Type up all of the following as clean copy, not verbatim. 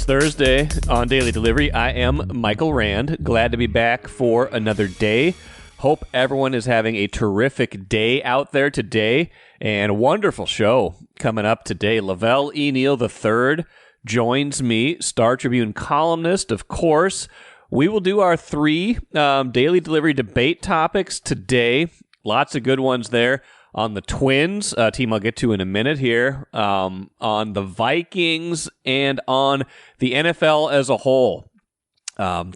Thursday on Daily Delivery. I am Michael Rand. Glad to be back for another day. Hope everyone is having a terrific day out there today, and a wonderful show coming up today. Velle E. Neal III joins me, Star Tribune columnist, of course. We will do our three Daily Delivery debate topics today. Lots of good ones there. On the Twins, a team I'll get to in a minute here, on the Vikings, and on the NFL as a whole.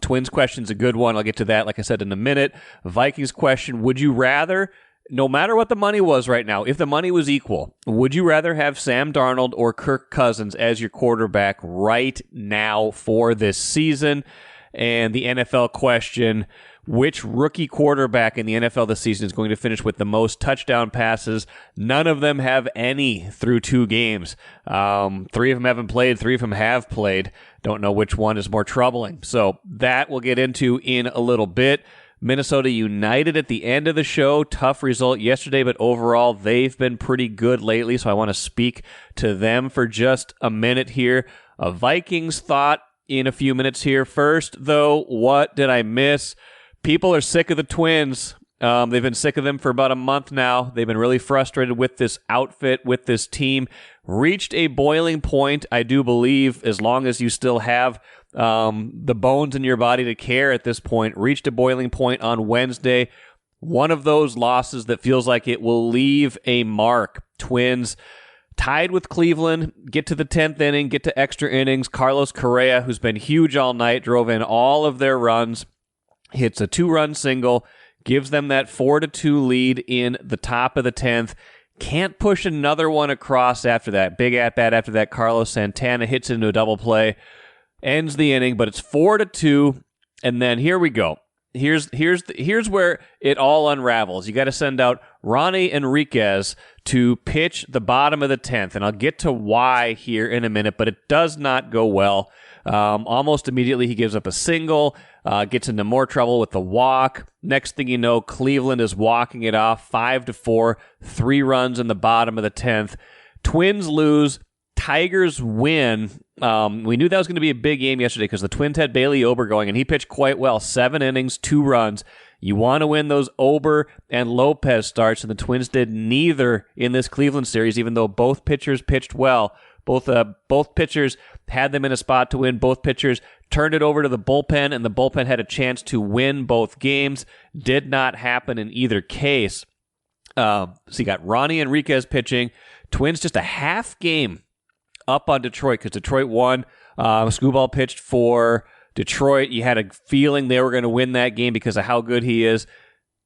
Twins question's a good one. I'll get to that, like I said, in a minute. Vikings question, would you rather, no matter what the money was right now, if the money was equal, would you rather have Sam Darnold or Kirk Cousins as your quarterback right now for this season? And the NFL question, which rookie quarterback in the NFL this season is going to finish with the most touchdown passes? None of them have any through 2 games. 3 of them haven't played. 3 of them have played. Don't know which one is more troubling. So that we'll get into in a little bit. Minnesota United at the end of the show. Tough result yesterday, but overall they've been pretty good lately. So I want to speak to them for just a minute here. A Vikings thought in a few minutes here. First, though, what did I miss? People are sick of the Twins. They've been sick of them for about a month now. They've been really frustrated with this outfit, with this team. Reached a boiling point, I do believe, as long as you still have the bones in your body to care at this point. Reached a boiling point on Wednesday. One of those losses that feels like it will leave a mark. Twins tied with Cleveland, get to the 10th inning, get to extra innings. Carlos Correa, who's been huge all night, drove in all of their runs. Hits a 2-run single, gives them that 4-2 lead in the top of the 10th. Can't push another one across after that. Big at-bat after that. Carlos Santana hits it into a double play. Ends the inning, but it's 4-2. And then here we go. Here's where it all unravels. You got to send out Ronnie Enriquez to pitch the bottom of the 10th. And I'll get to why here in a minute, but it does not go well. Almost immediately he gives up a single. Gets into more trouble with the walk. Next thing you know, Cleveland is walking it off 5-4, 3 runs in the bottom of the 10th. Twins lose. Tigers win. We knew that was going to be a big game yesterday because the Twins had Bailey Ober going, and he pitched quite well. 7 innings, 2 runs. You want to win those Ober and Lopez starts, and the Twins did neither in this Cleveland series, even though both pitchers pitched well. Both pitchers had them in a spot to win. Both pitchers turned it over to the bullpen, and the bullpen had a chance to win both games. Did not happen in either case. So you got Ronnie Enriquez pitching. Twins just a half game up on Detroit because Detroit won. Screwball pitched for Detroit. You had a feeling they were going to win that game because of how good he is.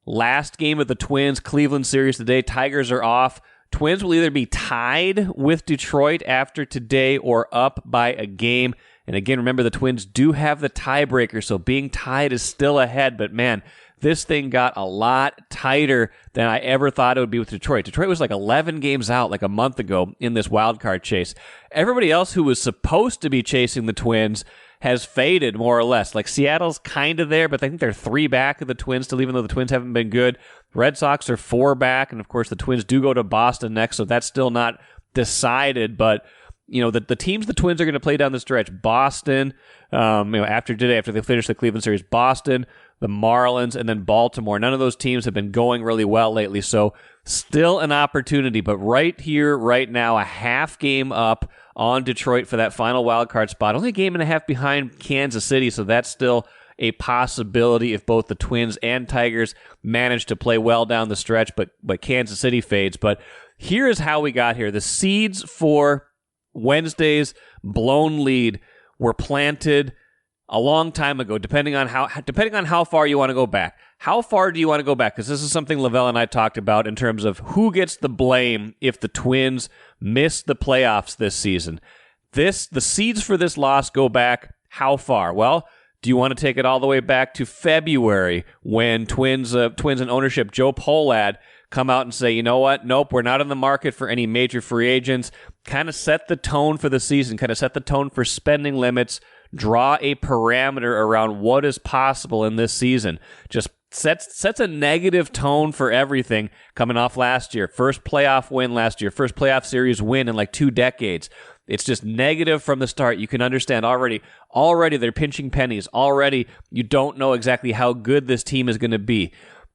Last game of the Twins, Cleveland series today. Tigers are off. Twins will either be tied with Detroit after today or up by a game. And again, remember, the Twins do have the tiebreaker, so being tied is still ahead. But man, this thing got a lot tighter than I ever thought it would be with Detroit. Detroit was like 11 games out like a month ago in this wild card chase. Everybody else who was supposed to be chasing the Twins has faded more or less. Like Seattle's kind of there, but I think they're 3 back of the Twins still, even though the Twins haven't been good. Red Sox are 4 back, and of course the Twins do go to Boston next, so that's still not decided. But you know, the teams the Twins are going to play down the stretch: Boston, after today, after they finish the Cleveland series, Boston, the Marlins, and then Baltimore. None of those teams have been going really well lately, so still an opportunity. But right here, right now, a half game up on Detroit for that final wild card spot. Only a game and a half behind Kansas City, so that's still a possibility if both the Twins and Tigers manage to play well down the stretch, but Kansas City fades. But here is how we got here. The seeds for Wednesday's blown lead were planted a long time ago, depending on how far you want to go back. How far do you want to go back? Because this is something Lavelle and I talked about in terms of who gets the blame if the Twins miss the playoffs this season. The seeds for this loss go back how far? Well, do you want to take it all the way back to February when Twins and ownership, Joe Pohlad, come out and say, you know what? Nope, we're not in the market for any major free agents. Kind of set the tone for the season, kind of set the tone for spending limits, draw a parameter around what is possible in this season. Just sets a negative tone for everything coming off last year. First playoff win last year, first playoff series win in like 2 decades. It's just negative from the start. You can understand already they're pinching pennies. Already you don't know exactly how good this team is going to be.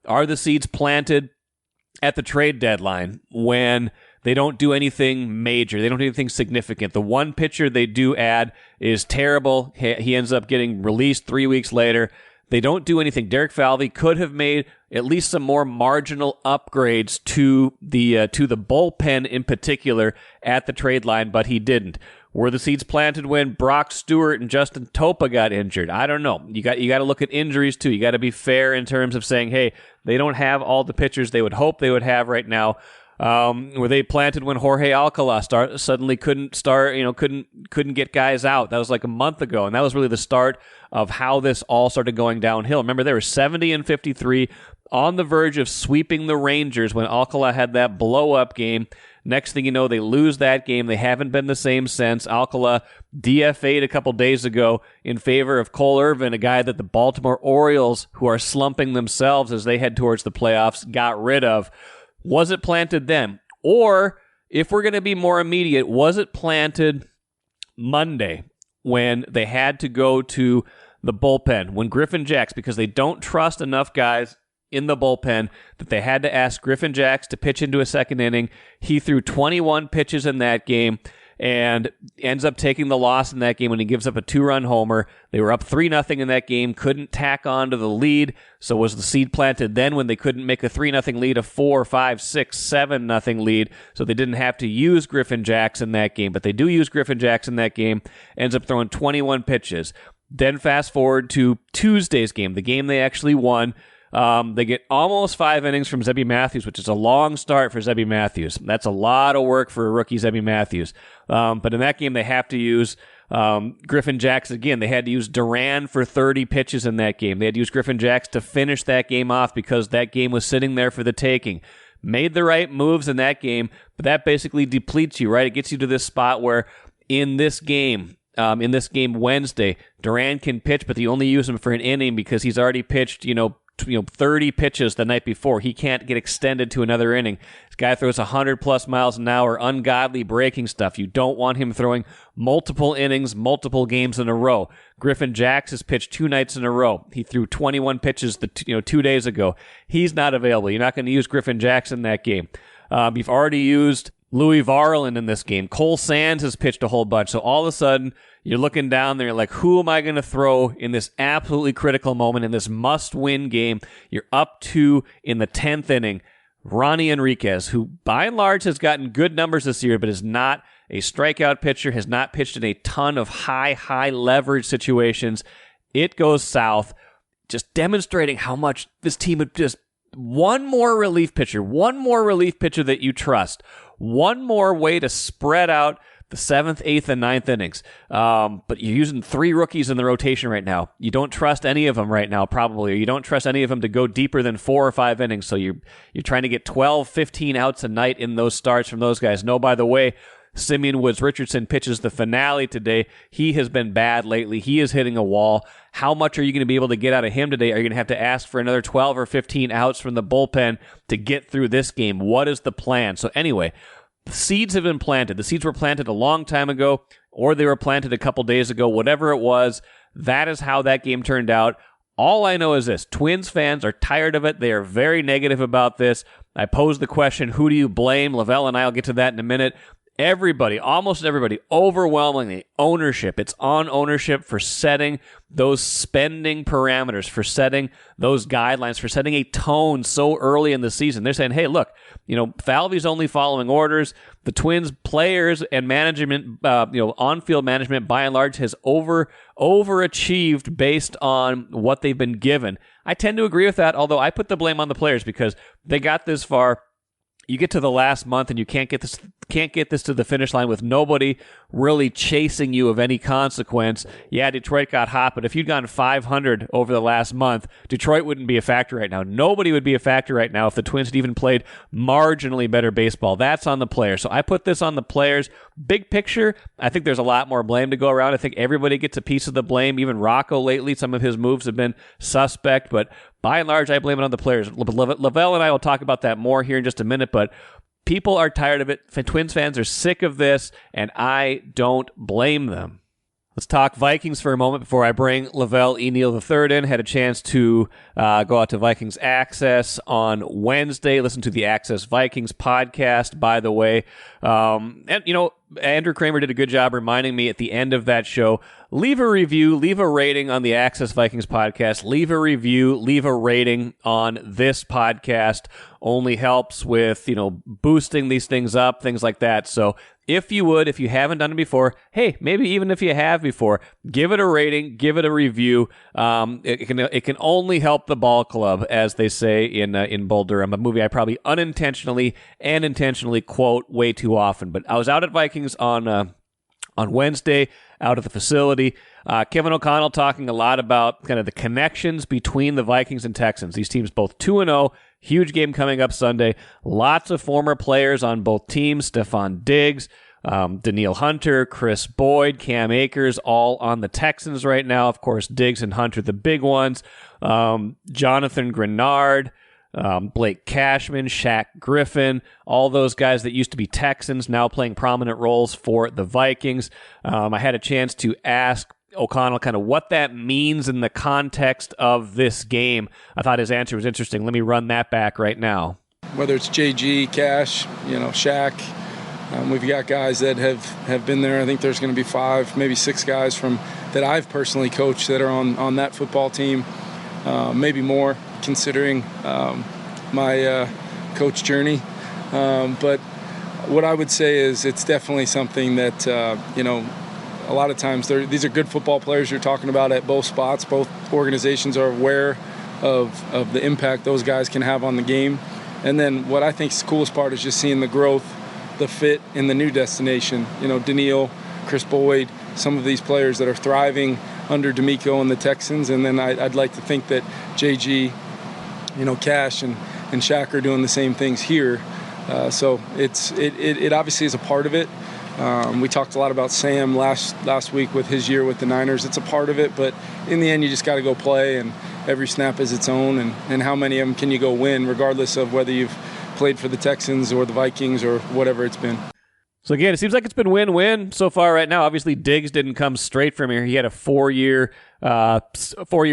Are the seeds planted at the trade deadline when they don't do anything major? They don't do anything significant. The one pitcher they do add is terrible. He ends up getting released 3 weeks later. They don't do anything. Derek Falvey could have made at least some more marginal upgrades to the bullpen in particular at the trade line, but he didn't. Were the seeds planted when Brock Stewart and Justin Topa got injured? I don't know. You got to look at injuries too. You got to be fair in terms of saying, hey, they don't have all the pitchers they would hope they would have right now. Were they planted when Jorge Alcala suddenly couldn't get guys out? That was like a month ago, and that was really the start of how this all started going downhill. Remember, they were 70-53 on the verge of sweeping the Rangers when Alcala had that blow-up game. Next thing you know, they lose that game. They haven't been the same since. Alcala DFA'd a couple days ago in favor of Cole Irvin, a guy that the Baltimore Orioles, who are slumping themselves as they head towards the playoffs, got rid of. Was it planted then? Or, if we're going to be more immediate, was it planted Monday when they had to go to the bullpen, when Griffin Jacks, because they don't trust enough guys in the bullpen, that they had to ask Griffin Jacks to pitch into a second inning? He threw 21 pitches in that game and ends up taking the loss in that game when he gives up a 2-run homer. They were up 3-0 in that game, couldn't tack on to the lead. So was the seed planted then when they couldn't make a 3-0 lead a 4, 5, 6, 7-0 lead? So they didn't have to use Griffin Jacks in that game, but they do use Griffin Jacks in that game. Ends up throwing 21 pitches. Then fast forward to Tuesday's game, the game they actually won. They get almost 5 innings from Zebby Matthews, which is a long start for Zebby Matthews. That's a lot of work for a rookie Zebby Matthews. But in that game, they have to use Griffin Jacks again. They had to use Duran for 30 pitches in that game. They had to use Griffin Jacks to finish that game off because that game was sitting there for the taking. Made the right moves in that game, but that basically depletes you, right? It gets you to this spot where in this game Wednesday, Duran can pitch, but they only use him for an inning because he's already pitched, 30 pitches the night before. He can't get extended to another inning. This guy throws 100+ miles an hour, ungodly breaking stuff. You don't want him throwing multiple innings, multiple games in a row. Griffin Jacks has pitched 2 nights in a row. He threw 21 pitches 2 days ago. He's not available. You're not going to use Griffin Jacks in that game. You've already used Louis Varland in this game. Cole Sands has pitched a whole bunch. So all of a sudden, you're looking down there like, who am I going to throw in this absolutely critical moment, in this must-win game? You're up 2 in the 10th inning. Ronnie Enriquez, who by and large has gotten good numbers this year, but is not a strikeout pitcher, has not pitched in a ton of high leverage situations. It goes south, just demonstrating how much this team would just one more relief pitcher that you trust, one more way to spread out the 7th, 8th, and 9th innings. But you're using 3 rookies in the rotation right now. You don't trust any of them right now, probably. Or you don't trust any of them to go deeper than 4 or 5 innings. So you're trying to get 12, 15 outs a night in those starts from those guys. No, by the way, Simeon Woods Richardson pitches the finale today. He has been bad lately. He is hitting a wall. How much are you going to be able to get out of him today? Are you going to have to ask for another 12 or 15 outs from the bullpen to get through this game? What is the plan? So anyway, the seeds have been planted. The seeds were planted a long time ago, or they were planted a couple days ago. Whatever it was, that is how that game turned out. All I know is this: Twins fans are tired of it. They are very negative about this. I posed the question, who do you blame? Lavelle and I will get to that in a minute. Everybody, almost everybody, overwhelmingly ownership. It's on ownership for setting those spending parameters, for setting those guidelines, for setting a tone so early in the season. They're saying, hey, look, Falvey's only following orders. The Twins players and management, on-field management by and large has overachieved based on what they've been given. I tend to agree with that, although I put the blame on the players because they got this far. You get to the last month and you can't get this to the finish line with nobody really chasing you of any consequence. Yeah, Detroit got hot, but if you'd gone 500 over the last month, Detroit wouldn't be a factor right now. Nobody would be a factor right now if the Twins had even played marginally better baseball. That's on the players. So I put this on the players. Big picture, I think there's a lot more blame to go around. I think everybody gets a piece of the blame. Even Rocco lately, some of his moves have been suspect, but by and large, I blame it on the players. Lavelle and I will talk about that more here in just a minute, but People are tired of it. Twins fans are sick of this, and I don't blame them. Let's talk Vikings for a moment before I bring Velle E. Neal III in. Had a chance to go out to Vikings Access on Wednesday. Listen to the Access Vikings podcast, by the way. And, Andrew Kramer did a good job reminding me at the end of that show, leave a review, leave a rating on the Access Vikings podcast, leave a review, leave a rating on this podcast. Only helps with, boosting these things up, things like that. So if you haven't done it before, hey, maybe even if you have before, give it a rating, give it a review. It can only help the ball club, as they say in Bull Durham, a movie I probably unintentionally and intentionally quote way too often. But I was out at Vikings on Wednesday, out at the facility. Kevin O'Connell talking a lot about kind of the connections between the Vikings and Texans. These teams both 2-0. Huge game coming up Sunday. Lots of former players on both teams. Stephon Diggs, Danielle Hunter, Chris Boyd, Cam Akers, all on the Texans right now. Of course, Diggs and Hunter, the big ones. Jonathan Grenard, Blake Cashman, Shaq Griffin, all those guys that used to be Texans now playing prominent roles for the Vikings. I had a chance to ask O'Connell kind of what that means in the context of this game. I thought his answer was interesting. Let me run that back right now. Whether it's JG, Cash, Shaq, we've got guys that have been there. I think there's going to be 5, maybe 6 guys that I've personally coached that are on that football team, maybe more considering my coach journey. But what I would say is it's definitely something that, a lot of times these are good football players you're talking about at both spots. Both organizations are aware of the impact those guys can have on the game. And then what I think is the coolest part is just seeing the growth, the fit in the new destination. Danielle, Chris Boyd, some of these players that are thriving under D'Amico and the Texans. And then I'd like to think that JG, Cash and Shaq are doing the same things here. So it obviously is a part of it. We talked a lot about Sam last week with his year with the Niners. It's a part of it, but in the end, you just got to go play, and every snap is its own, and how many of them can you go win, regardless of whether you've played for the Texans or the Vikings or whatever it's been. So again, it seems like it's been win-win so far right now. Obviously, Diggs didn't come straight from here. He had a 4-year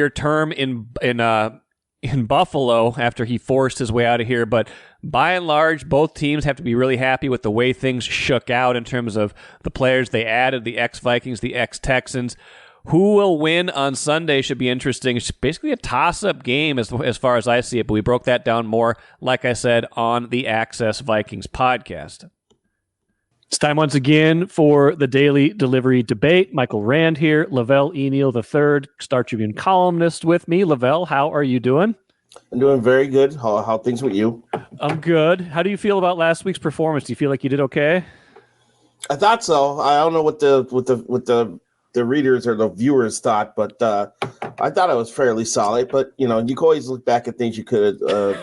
term in Buffalo after he forced his way out of here. But by and large, both teams have to be really happy with the way things shook out in terms of the players they added, the ex-Vikings, the ex-Texans. Who will win on Sunday should be interesting. It's basically a toss-up game as far as I see it, but we broke that down more, like I said, on the Access Vikings podcast. It's time once again for the Daily Delivery Debate. Michael Rand here, Velle E. Neal III, Star Tribune columnist with me. Velle, how are you doing? I'm doing very good. How things with you? I'm good. How do you feel about last week's performance? Do you feel like you did okay? I thought so. I don't know what the readers or the viewers thought, but I thought I was fairly solid. But you can always look back at things you could have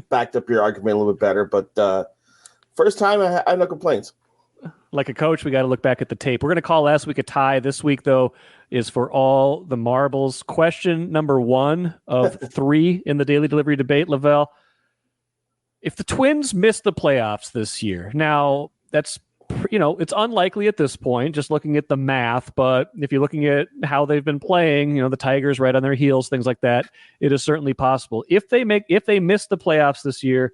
backed up your argument a little bit better. But first time, I had no complaints. Like a coach, we got to look back at the tape. We're going to call last week a tie. This week, though, is for all the marbles. Question number 1 of 3 in the Daily Delivery Debate, Velle. If the Twins miss the playoffs this year, now that's, it's unlikely at this point, just looking at the math. But if you're looking at how they've been playing, the Tigers right on their heels, things like that, it is certainly possible. If they miss the playoffs this year,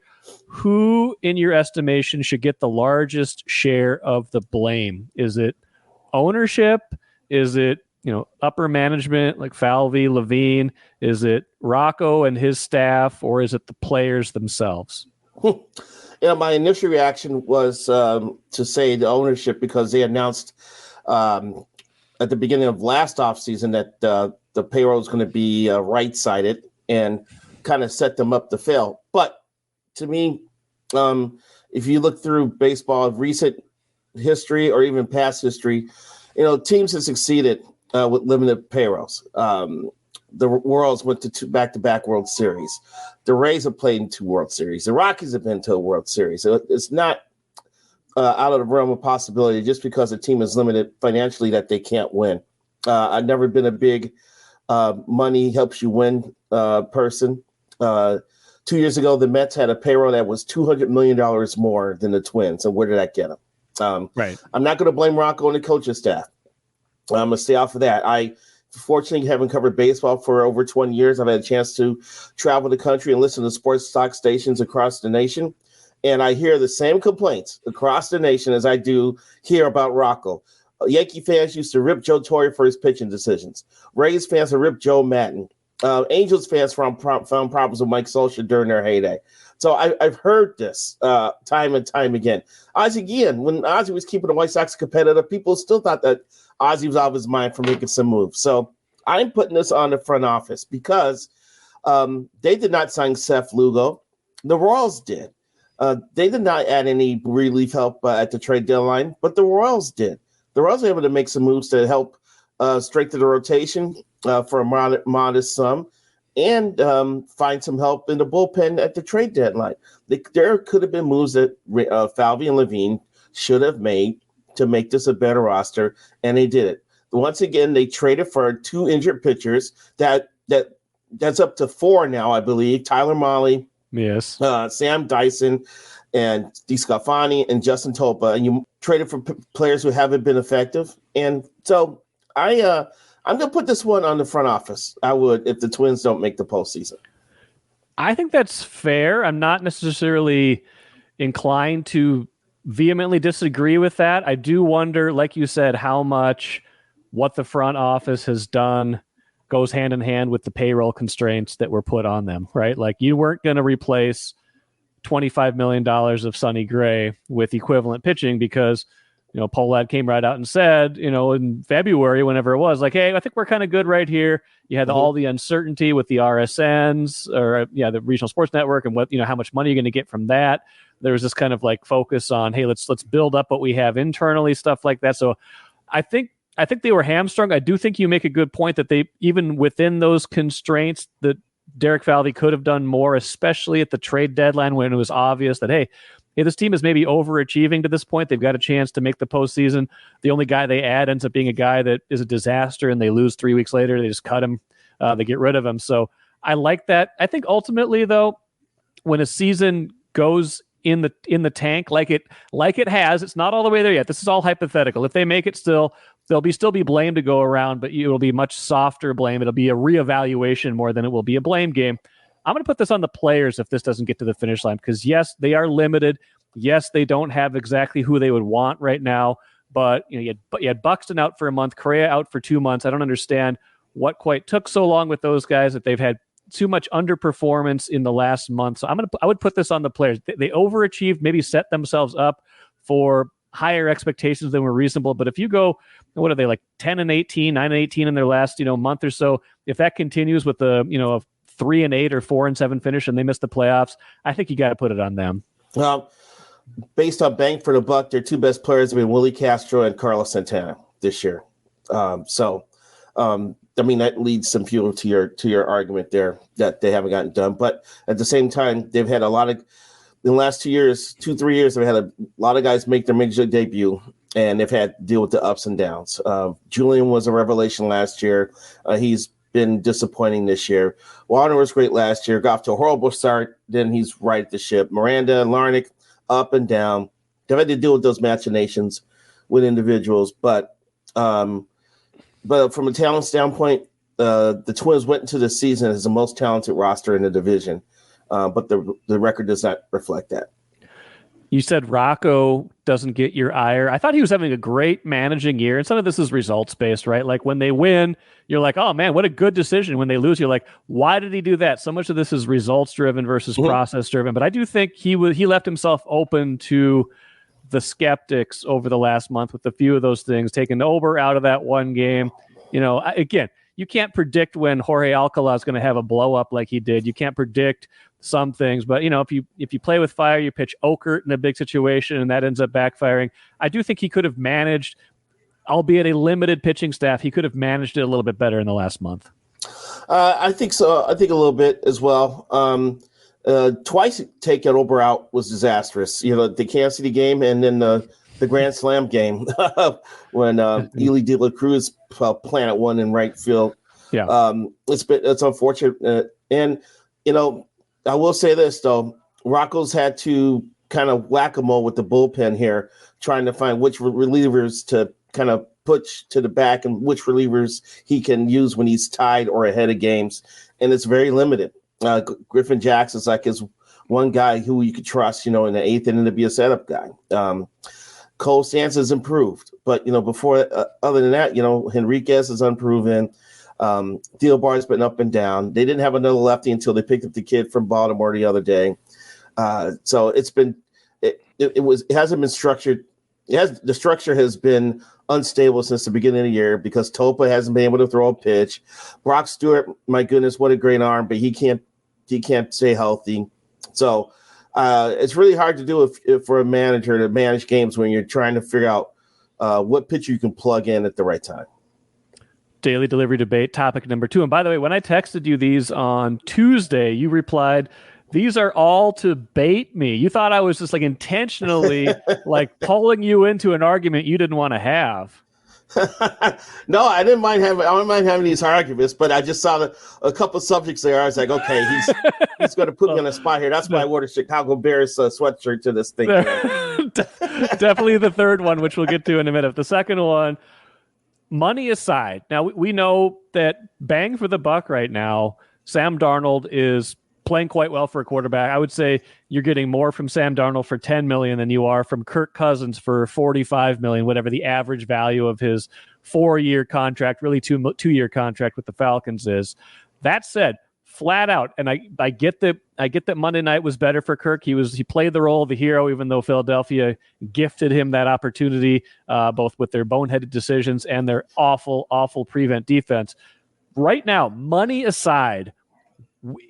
who, in your estimation, should get the largest share of the blame? Is it ownership? Is it, upper management like Falvey, Levine? Is it Rocco and his staff, or is it the players themselves? My initial reaction was to say the ownership, because they announced at the beginning of last offseason that the payroll is going to be right-sided and kind of set them up to fail. But to me, if you look through baseball, recent history or even past history, teams have succeeded with limited payrolls. The Royals went to 2 back-to-back World Series. The Rays have played in 2 World Series. The Rockies have been to a World Series. So it's not out of the realm of possibility just because a team is limited financially that they can't win. I've never been a big money helps you win person. 2 years ago, the Mets had a payroll that was $200 million more than the Twins. And where did that get them? Right. I'm not going to blame Rocco and the coaching staff. I'm going to stay off of that. I fortunately haven't covered baseball for over 20 years. I've had a chance to travel the country and listen to sports talk stations across the nation. And I hear the same complaints across the nation as I do here about Rocco. Yankee fans used to rip Joe Torre for his pitching decisions. Rays fans would rip Joe Madden. Angels fans found problems with Mike Solskjaer during their heyday. So I've heard this time and time again. When Ozzie was keeping the White Sox competitive, people still thought that Ozzie was out of his mind for making some moves. So I'm putting this on the front office because they did not sign Seth Lugo. The Royals did. They did not add any relief help at the trade deadline, but the Royals did. The Royals were able to make some moves to help strengthen the rotation for a modest sum and find some help in the bullpen at the trade deadline. There could have been moves that Falvey and Levine should have made to make this a better roster, and they did it. Once again, they traded for 2 injured pitchers. That's up to 4 now, I believe. Tyler Mahle, yes, Sam Dyson, and DeSclafani and Justin Topa, and you traded for players who haven't been effective. And so I'm going to put this one on the front office. I would if the Twins don't make the postseason. I think that's fair. I'm not necessarily inclined to vehemently disagree with that. I do wonder, like you said, how much what the front office has done goes hand in hand with the payroll constraints that were put on them, right? Like you weren't going to replace $25 million of Sonny Gray with equivalent pitching because, Pohlad came right out and said, in February, whenever it was, like, hey, I think we're kind of good right here. You had all the uncertainty with the RSNs or the regional sports network and what, how much money you're going to get from that. There was this kind of like focus on, hey, let's build up what we have internally, stuff like that. So I think they were hamstrung. I do think you make a good point that they, even within those constraints, that Derek Falvey could have done more, especially at the trade deadline when it was obvious that, hey, this team is maybe overachieving to this point. They've got a chance to make the postseason. The only guy they add ends up being a guy that is a disaster, and they lose 3 weeks later. They just cut him. They get rid of him. So I like that. I think ultimately, though, when a season goes in the tank like it has, it's not all the way there yet. This is all hypothetical. If they make it still, there'll still be blame to go around, but it'll be much softer blame. It'll be a reevaluation more than it will be a blame game. I'm going to put this on the players if this doesn't get to the finish line because, yes, they are limited. Yes, they don't have exactly who they would want right now, but you had Buxton out for a month, Correa out for 2 months. I don't understand what quite took so long with those guys, that they've had too much underperformance in the last month. So I would put this on the players. They overachieved, maybe set themselves up for higher expectations than were reasonable. But if you go, what are they, like 10-18, 9-18 in their last month or so? If that continues with a 3-8 or 4-7 finish and they miss the playoffs, I think you got to put it on them. Well, based on bang for the buck, their 2 best players have been Willie Castro and Carlos Santana this year. That leads some fuel to your argument there that they haven't gotten done. But at the same time, they've had a lot of, in the last 2 years, 2-3 years, they've had a lot of guys make their major league debut, and they've had to deal with the ups and downs. Julian was a revelation last year. He's been disappointing this year. Warner was great last year, got off to a horrible start, then he's right at the ship. Miranda and Larnick, up and down. They've had to deal with those machinations with individuals, but from a talent standpoint, the Twins went into the season as the most talented roster in the division, but the record does not reflect that. You said Rocco doesn't get your ire. I thought he was having a great managing year, and some of this is results-based, right? Like when they win, you're like, oh, man, what a good decision. When they lose, you're like, why did he do that? So much of this is results-driven versus process-driven. But I do think he left himself open to the skeptics over the last month with a few of those things, taking Ober out of that one game. Again, you can't predict when Jorge Alcala is going to have a blow-up like he did. You can't predict some things, but if you play with fire, you pitch Okert in a big situation and that ends up backfiring. I do think he could have managed, albeit a limited pitching staff, he could have managed it a little bit better in the last month. I think so. I think a little bit as well. Twice taking Ober out was disastrous. The Kansas City game and then the Grand Slam game when Ely De La Cruz planted one in right field. Yeah, it's unfortunate, and I will say this, though. Rocco's had to kind of whack-a-mole with the bullpen here, trying to find which relievers to kind of push to the back and which relievers he can use when he's tied or ahead of games. And it's very limited. Griffin Jackson's like his one guy who you could trust, in the eighth inning to be a setup guy. Cole Stanza's improved. But, before, other than that, Henriquez is unproven. Thielbar's been up and down. They didn't have another lefty until they picked up the kid from Baltimore the other day. So it hasn't been structured. The structure has been unstable since the beginning of the year because Topa hasn't been able to throw a pitch. Brock Stewart, my goodness, what a great arm, but he can't stay healthy. So it's really hard to do if for a manager to manage games when you're trying to figure out what pitcher you can plug in at the right time. Daily delivery debate topic number 2. And by the way, when I texted you these on Tuesday, you replied, "These are all to bait me." You thought I was just like intentionally like pulling you into an argument you didn't want to have. No, I don't mind having these arguments, but I just saw a couple subjects there. I was like, okay, he's going to put me on the spot here. That's why I wore the Chicago Bears sweatshirt to this thing. Definitely the third one, which we'll get to in a minute. The second one, money aside. Now, we know that bang for the buck right now, Sam Darnold is playing quite well for a quarterback. I would say you're getting more from Sam Darnold for $10 million than you are from Kirk Cousins for $45 million, whatever the average value of his 4-year contract, really two-year contract with the Falcons is. That said, flat out, and I get that Monday night was better for Kirk. He played the role of the hero, even though Philadelphia gifted him that opportunity, both with their boneheaded decisions and their awful prevent defense. Right now, money aside,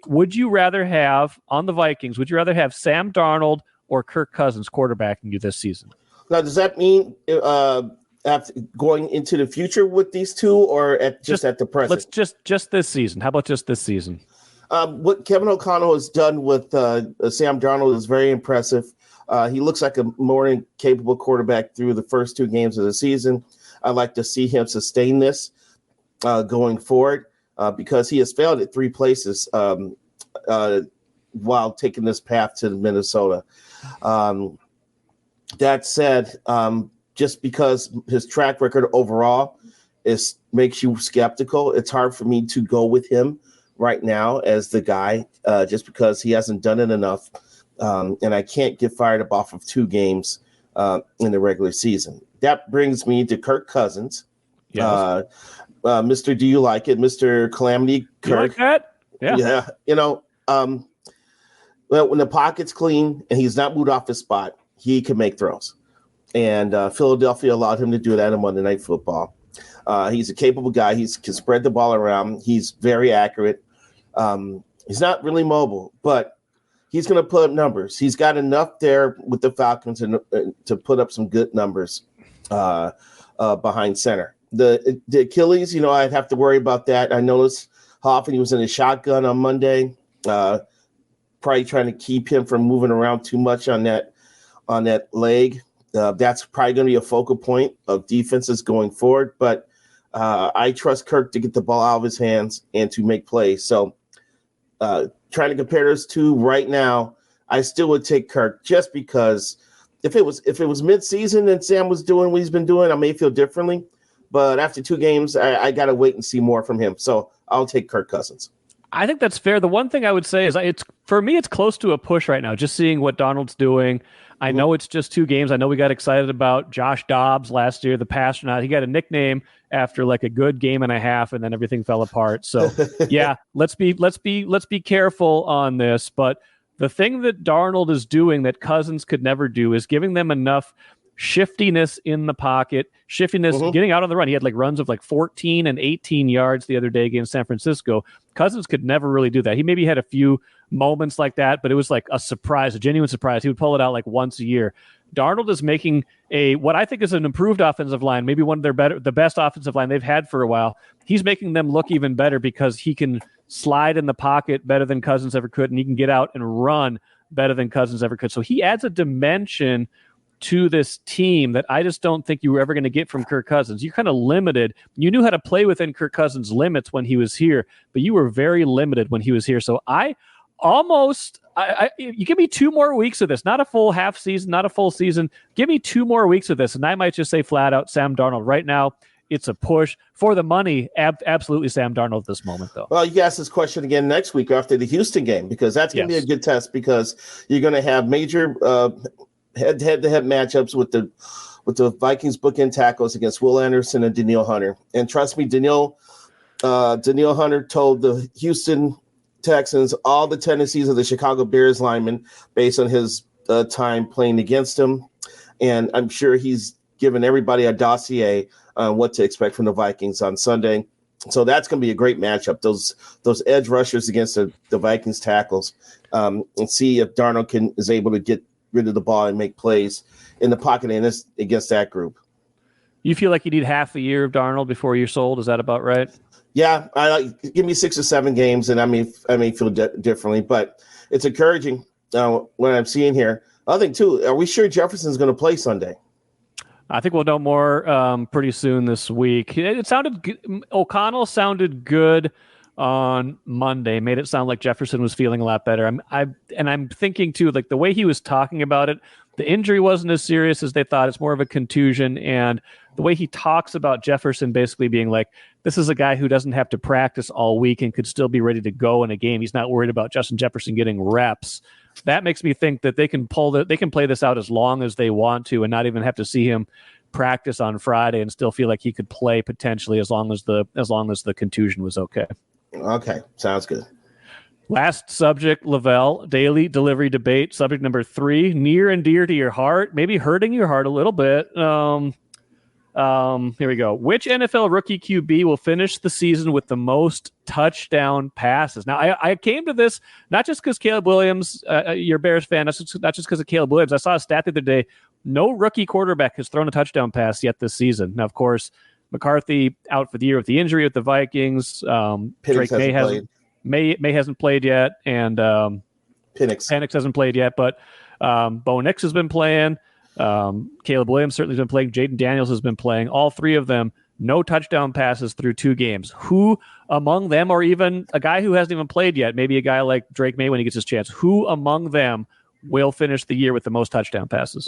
would you rather have, on the Vikings, would you rather have Sam Darnold or Kirk Cousins quarterbacking you this season? Now, does that mean going into the future with these two or just at the present? Let's just this season. How about just this season? What Kevin O'Connell has done with Sam Darnold is very impressive. He looks like a more capable quarterback through the first 2 games of the season. I'd like to see him sustain this going forward. Because he has failed at 3 places while taking this path to Minnesota. That said, just because his track record overall makes you skeptical, it's hard for me to go with him right now as the guy, just because he hasn't done it enough. And I can't get fired up off of 2 games in the regular season. That brings me to Kirk Cousins. Yes. Mr. Do you like it? Mr. Calamity Kirk. You like that? Yeah. Well, when the pocket's clean and he's not moved off his spot, he can make throws. And Philadelphia allowed him to do that in Monday Night Football. He's a capable guy. He can spread the ball around. He's very accurate. He's not really mobile, but he's going to put up numbers. He's got enough there with the Falcons to put up some good numbers behind center. The Achilles, I'd have to worry about that. I noticed how often he was in a shotgun on Monday, probably trying to keep him from moving around too much on that leg. That's probably going to be a focal point of defenses going forward. But I trust Kirk to get the ball out of his hands and to make plays. So trying to compare those two right now, I still would take Kirk just because if it was midseason and Sam was doing what he's been doing, I may feel differently. But after 2 games, I got to wait and see more from him. So I'll take Kirk Cousins. I think that's fair. The one thing I would say is for me, it's close to a push right now, just seeing what Darnold's doing. I know it's just 2 games. I know we got excited about Josh Dobbs last year, the Pastronaut. He got a nickname after like a good game and a half, and then everything fell apart. So yeah, let's be careful on this. But the thing that Darnold is doing that Cousins could never do is giving them enough shiftiness in the pocket, getting out on the run. He had like runs of like 14 and 18 yards the other day against San Francisco. Cousins could never really do that. He maybe had a few moments like that, but it was like a genuine surprise. He would pull it out like once a year. Darnold is making what I think is an improved offensive line, maybe one of the best offensive line they've had for a while. He's making them look even better because he can slide in the pocket better than Cousins ever could, and he can get out and run better than Cousins ever could. So he adds a dimension to this team that I just don't think you were ever going to get from Kirk Cousins. You're kind of limited. You knew how to play within Kirk Cousins' limits when he was here, but you were very limited when he was here. So I almost. You give me 2 more weeks of this, not a full half season, not a full season. Give me 2 more weeks of this, and I might just say flat out Sam Darnold. Right now, it's a push for the money. Absolutely Sam Darnold at this moment, though. Well, you can ask this question again next week after the Houston game, because that's going to be a good test, because you're going to have major head-to-head matchups with the Vikings bookend tackles against Will Anderson and Danielle Hunter. And trust me, Danielle Hunter told the Houston Texans all the tendencies of the Chicago Bears lineman based on his time playing against them. And I'm sure he's given everybody a dossier on what to expect from the Vikings on Sunday. So that's going to be a great matchup, those edge rushers against the Vikings tackles, and see if Darnold is able to get rid of the ball and make plays in the pocket against that group. You feel like you need half a year of Darnold before you're sold? Is that about right? Yeah, give me 6 or 7 games, and I may feel differently, but it's encouraging what I'm seeing here. Other thing too, are we sure Jefferson's going to play Sunday? I think we'll know more pretty soon this week. It sounded good. O'Connell sounded good on Monday. Made it sound like Jefferson was feeling a lot better. I'm thinking too, like the way he was talking about it, the injury wasn't as serious as they thought. It's more of a contusion, and the way he talks about Jefferson basically being like, this is a guy who doesn't have to practice all week and could still be ready to go in a game. He's not worried about Justin Jefferson getting reps. That makes me think that they can play this out as long as they want to and not even have to see him practice on Friday and still feel like he could play potentially as long as the contusion was okay. Okay, sounds good. Last subject, Lavelle, daily delivery debate, subject number 3, near and dear to your heart, maybe hurting your heart a little bit. Here we go. Which NFL rookie QB will finish the season with the most touchdown passes? Now, I came to this not just because Caleb Williams, you're a Bears fan, not just because of Caleb Williams. I saw a stat the other day. No rookie quarterback has thrown a touchdown pass yet this season. Now, of course, McCarthy out for the year with the injury with the Vikings. Drake May hasn't played yet, and Penix hasn't played yet, but Bo Nix has been playing. Caleb Williams certainly has been playing. Jaden Daniels has been playing. All 3 of them, no touchdown passes through 2 games. Who among them, or even a guy who hasn't even played yet, maybe a guy like Drake May when he gets his chance, who among them will finish the year with the most touchdown passes?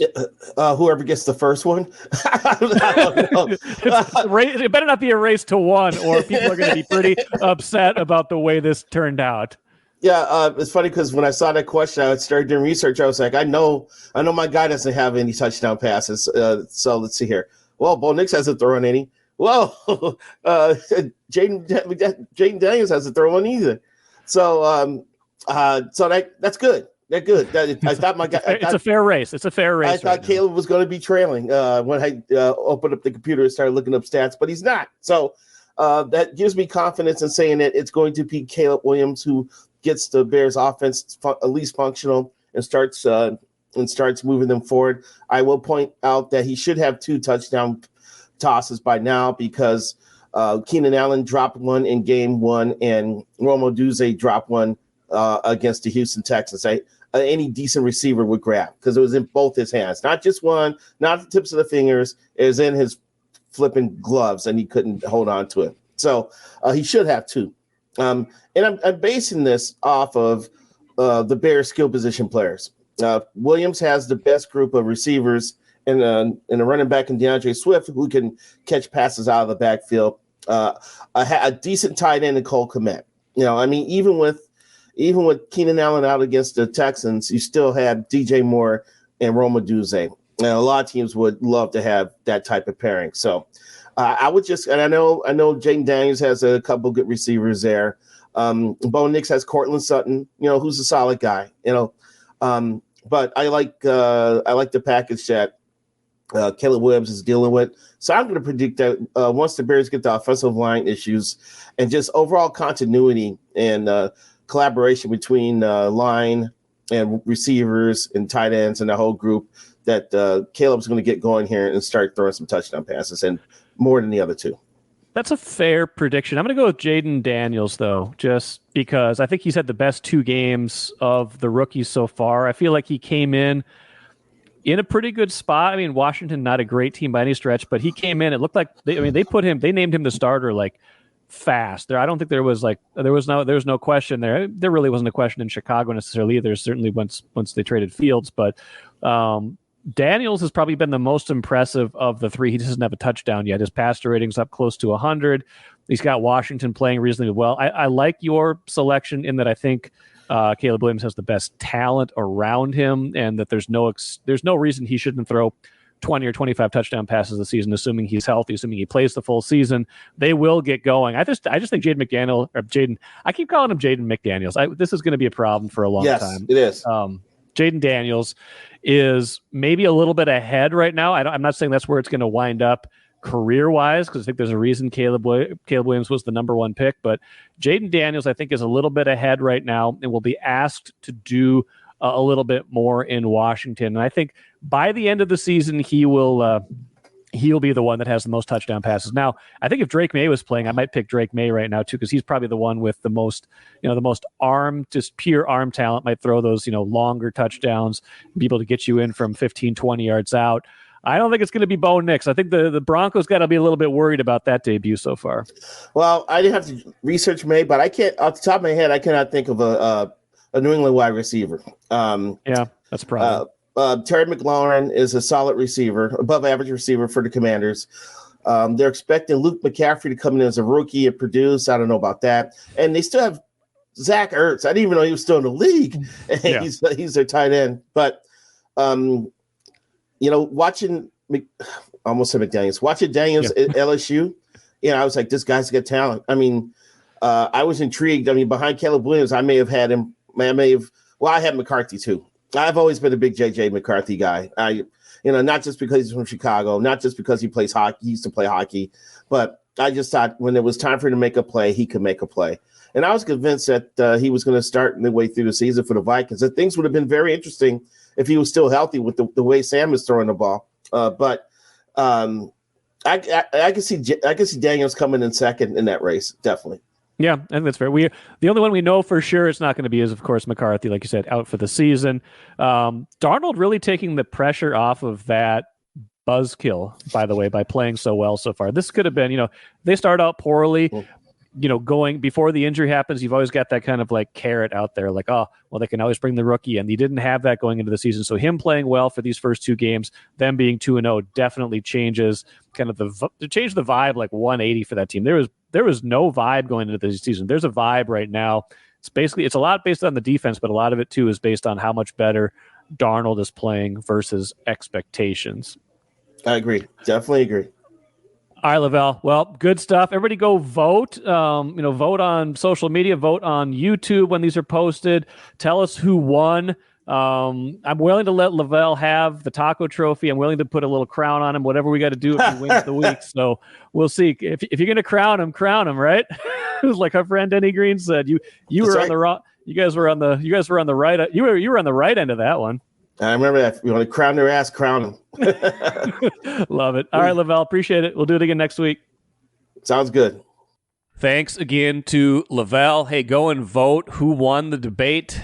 Whoever gets the first one. I don't know. It better not be a race to 1, or people are going to be pretty upset about the way this turned out. Yeah, it's funny because when I saw that question, I started doing research. I was like, I know my guy doesn't have any touchdown passes. So let's see here. Well, Bo Nix hasn't thrown any. Well, Jaden Daniels hasn't thrown one either. So that's good. They're good. I thought my guy. It's a fair race. It's a fair race. I thought Caleb was going to be trailing when I opened up the computer and started looking up stats, but he's not. So that gives me confidence in saying that it's going to be Caleb Williams who gets the Bears offense at least functional and starts moving them forward. I will point out that he should have 2 touchdown tosses by now because Keenan Allen dropped one in game 1 and Rome Odunze dropped one against the Houston Texans. Any decent receiver would grab because it was in both his hands, not just one, not the tips of the fingers. It was in his flipping gloves and he couldn't hold on to it. So he should have 2. And I'm basing this off of the Bears skill position players. Williams has the best group of receivers and a running back in DeAndre Swift who can catch passes out of the backfield. A decent tight end in Cole Kmet. Even with Keenan Allen out against the Texans, you still have DJ Moore and Rome Odunze. And a lot of teams would love to have that type of pairing. So I would just, and I know Jaden Daniels has a couple good receivers there. Bo Nix has Cortland Sutton, who's a solid guy, but I like the package that Caleb Williams is dealing with. So I'm going to predict that once the Bears get the offensive line issues and just overall continuity and collaboration between line and receivers and tight ends and the whole group, that Caleb's going to get going here and start throwing some touchdown passes and more than the other 2. That's a fair prediction. I'm going to go with Jaden Daniels, though, just because I think he's had the best 2 games of the rookies so far. I feel like he came in a pretty good spot. I mean, Washington, not a great team by any stretch, but he came in. It looked like they named him the starter like fast. I don't think there was no question there. There really wasn't a question in Chicago necessarily either, certainly once they traded Fields. But Daniels has probably been the most impressive of the three. He just doesn't have a touchdown yet. His passer rating's up close to 100. He's got Washington playing reasonably well. I like your selection in that I think Caleb Williams has the best talent around him, and that there's no reason he shouldn't throw 20 or 25 touchdown passes this season, assuming he's healthy, assuming he plays the full season. They will get going. I just think Jaden, I keep calling him Jaden McDaniels. This is going to be a problem for a long time. Yes, it is. Jaden Daniels is maybe a little bit ahead right now. I'm not saying that's where it's going to wind up career-wise, because I think there's a reason Caleb Williams was the number one pick, but Jaden Daniels, I think, is a little bit ahead right now and will be asked to do a little bit more in Washington. And I think by the end of the season, he'll be the one that has the most touchdown passes. Now, I think if Drake May was playing, I might pick Drake May right now too, because he's probably the one with the most arm, just pure arm talent, might throw those, longer touchdowns, be able to get you in from 15, 20 yards out. I don't think it's going to be Bo Nix. I think the Broncos got to be a little bit worried about that debut so far. Well, I didn't have to research May, but I can't, off the top of my head, I cannot think of a New England wide receiver. Yeah, that's a problem. Terry McLaurin is a solid receiver, above average receiver for the Commanders. They're expecting Luke McCaffrey to come in as a rookie and produce. I don't know about that. And they still have Zach Ertz. I didn't even know he was still in the league. Yeah. He's their tight end. But, watching almost said McDaniels, watching Daniels at LSU, I was like, this guy's got talent. I mean, I was intrigued. I mean, behind Caleb Williams, I may have had him. I had McCarthy too. I've always been a big JJ McCarthy guy. Not just because he's from Chicago, not just because he plays hockey, he used to play hockey, but I just thought when it was time for him to make a play, he could make a play. And I was convinced that he was going to start midway through the season for the Vikings. That things would have been very interesting if he was still healthy with the way Sam is throwing the ball. But I can see Daniels coming in second in that race, definitely. Yeah, I think that's fair. The only one we know for sure it's not going to be is, of course, McCarthy, like you said, out for the season. Darnold really taking the pressure off of that buzzkill, by the way, by playing so well so far. This could have been, they start out poorly. Going before the injury happens, you've always got that kind of like carrot out there, like, oh, well, they can always bring the rookie, and he didn't have that going into the season. So him playing well for these first two games, them being 2-0, definitely changes kind of the vibe like 180 for that team. There was no vibe going into the season. There's a vibe right now. It's a lot based on the defense, but a lot of it too is based on how much better Darnold is playing versus expectations. I agree. Definitely agree. All right, Lavelle. Well, good stuff. Everybody go vote. Vote on social media. Vote on YouTube when these are posted. Tell us who won. I'm willing to let Lavelle have the taco trophy. I'm willing to put a little crown on him, whatever we got to do if he wins the week. So we'll see. If you're going to crown him, right? It was like our friend Denny Green said. You were right. On the wrong. You guys were on the right. You were on the right end of that one. I remember that. You want to crown their ass, crown them. Love it. All right, Lavelle, appreciate it. We'll do it again next week. Sounds good. Thanks again to Lavelle. Hey, go and vote. Who won the debate?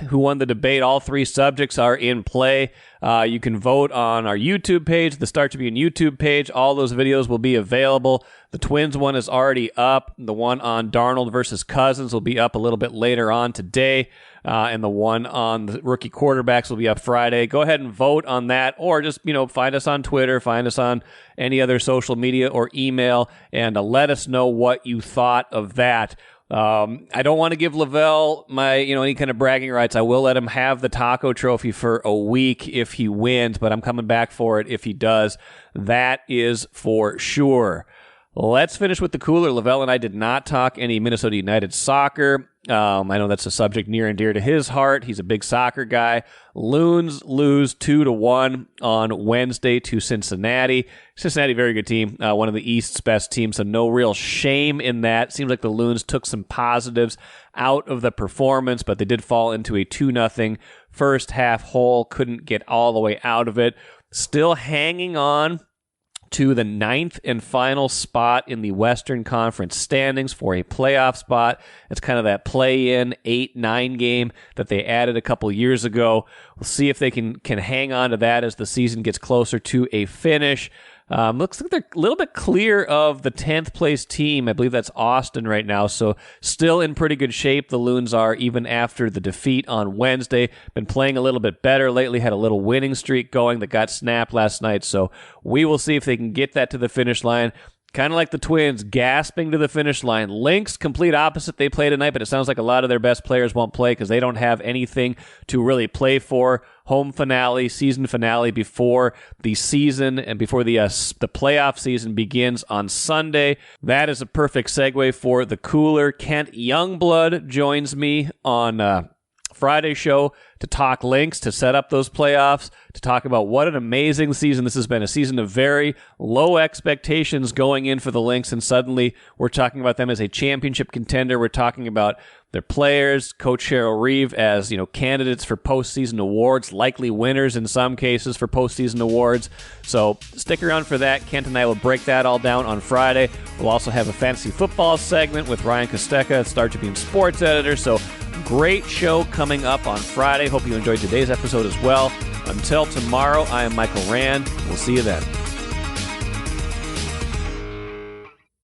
All three subjects are in play. You can vote on our YouTube page, the Star Tribune YouTube page. All those videos will be available. The Twins one is already up. The one on Darnold versus Cousins will be up a little bit later on today. And the one on the rookie quarterbacks will be up Friday. Go ahead and vote on that, or just, find us on Twitter, find us on any other social media or email, and let us know what you thought of that. I don't want to give Lavelle my, any kind of bragging rights. I will let him have the taco trophy for a week if he wins, but I'm coming back for it if he does. That is for sure. Let's finish with the cooler. Lavelle and I did not talk any Minnesota United soccer. I know that's a subject near and dear to his heart. He's a big soccer guy. Loons lose 2-1 on Wednesday to Cincinnati. Cincinnati, very good team. One of the East's best teams, so no real shame in that. Seems like the Loons took some positives out of the performance, but they did fall into a 2-0 first half hole. Couldn't get all the way out of it. Still hanging on to the 9th and final spot in the Western Conference standings for a playoff spot. It's kind of that play-in 8-9 game that they added a couple years ago. We'll see if they can hang on to that as the season gets closer to a finish. Looks like they're a little bit clear of the 10th place team. I believe that's Austin right now. So still in pretty good shape. The Loons are, even after the defeat on Wednesday. Been playing a little bit better lately. Had a little winning streak going that got snapped last night. So we will see if they can get that to the finish line. Kind of like the Twins, gasping to the finish line. Lynx, complete opposite. They play tonight, but it sounds like a lot of their best players won't play because they don't have anything to really play for. Home finale, season finale before the season and before the playoff season begins on Sunday. That is a perfect segue for the Cooler. Kent Youngblood joins me on Friday show to talk Lynx, to set up those playoffs, to talk about what an amazing season this has been. A season of very low expectations going in for the Lynx, and suddenly we're talking about them as a championship contender. We're talking about their players, Coach Cheryl Reeve as, candidates for postseason awards, likely winners in some cases for postseason awards. So stick around for that. Kent and I will break that all down on Friday. We'll also have a fantasy football segment with Ryan Kosteka, Star Tribune sports editor. So great show coming up on Friday. Hope you enjoyed today's episode as well. Until tomorrow, I am Michael Rand. We'll see you then.